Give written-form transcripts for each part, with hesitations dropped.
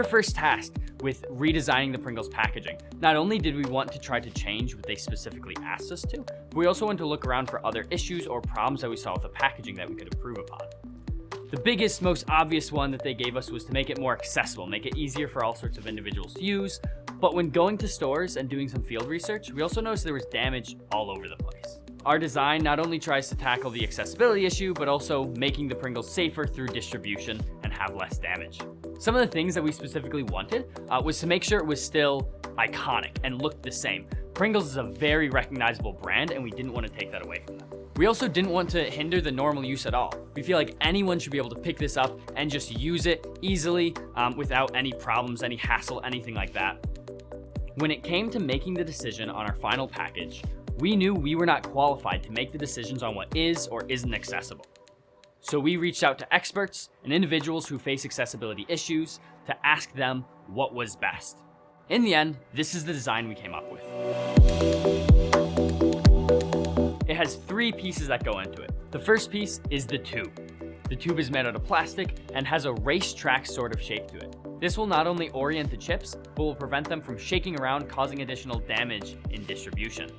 were first tasked with redesigning the Pringles packaging. Not only did we want to try to change what they specifically asked us to, but we also wanted to look around for other issues or problems that we saw with the packaging that we could improve upon. The biggest, most obvious one that they gave us was to make it more accessible, make it easier for all sorts of individuals to use. But when going to stores and doing some field research, we also noticed there was damage all over the place. Our design not only tries to tackle the accessibility issue, but also making the Pringles safer through distribution and have less damage. Some of the things that we specifically wanted was to make sure it was still iconic and looked the same. Pringles is a very recognizable brand, and we didn't want to take that away from them. We also didn't want to hinder the normal use at all. We feel like anyone should be able to pick this up and just use it easily without any problems, any hassle, anything like that. When it came to making the decision on our final package, we knew we were not qualified to make the decisions on what is or isn't accessible. So we reached out to experts and individuals who face accessibility issues to ask them what was best. In the end, this is the design we came up with. It has 3 pieces that go into it. The first piece is the tube. The tube is made out of plastic and has a racetrack sort of shape to it. This will not only orient the chips, but will prevent them from shaking around, causing additional damage in distribution.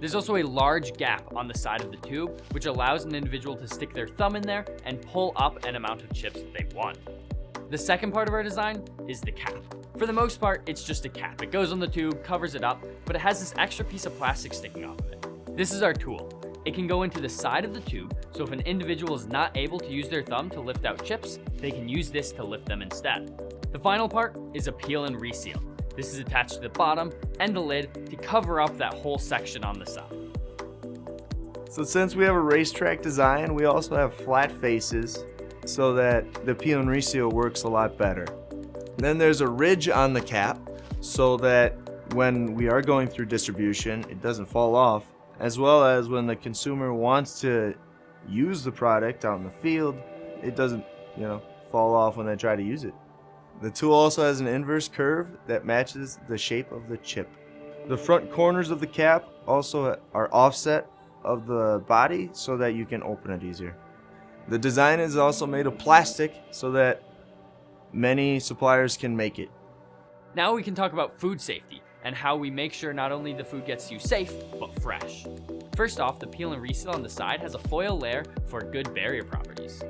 There's also a large gap on the side of the tube, which allows an individual to stick their thumb in there and pull up an amount of chips that they want. The second part of our design is the cap. For the most part, it's just a cap. It goes on the tube, covers it up, but it has this extra piece of plastic sticking off of it. This is our tool. It can go into the side of the tube, so if an individual is not able to use their thumb to lift out chips, they can use this to lift them instead. The final part is a peel and reseal. This is attached to the bottom and the lid to cover up that whole section on the side. So since we have a racetrack design, we also have flat faces so that the peel and reseal works a lot better. Then there's a ridge on the cap so that when we are going through distribution, it doesn't fall off, as well as when the consumer wants to use the product out in the field, it doesn't, fall off when they try to use it. The tool also has an inverse curve that matches the shape of the chip. The front corners of the cap also are offset of the body so that you can open it easier. The design is also made of plastic so that many suppliers can make it. Now we can talk about food safety and how we make sure not only the food gets to you safe, but fresh. First off, the peel and reseal on the side has a foil layer for good barrier properties.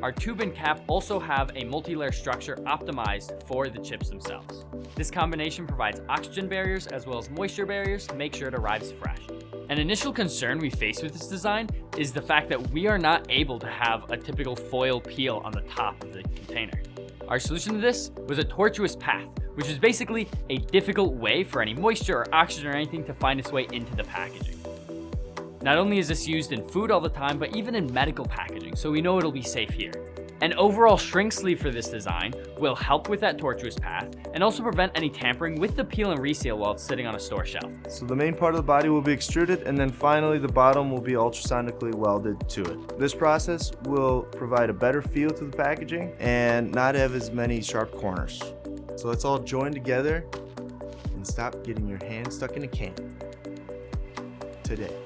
Our tube and cap also have a multi-layer structure optimized for the chips themselves. This combination provides oxygen barriers as well as moisture barriers to make sure it arrives fresh. An initial concern we face with this design is the fact that we are not able to have a typical foil peel on the top of the container. Our solution to this was a tortuous path, which is basically a difficult way for any moisture or oxygen or anything to find its way into the packaging. Not only is this used in food all the time, but even in medical packaging, so we know it'll be safe here. An overall shrink sleeve for this design will help with that tortuous path and also prevent any tampering with the peel and reseal while it's sitting on a store shelf. So the main part of the body will be extruded, and then finally the bottom will be ultrasonically welded to it. This process will provide a better feel to the packaging and not have as many sharp corners. So let's all join together and stop getting your hand stuck in a can today.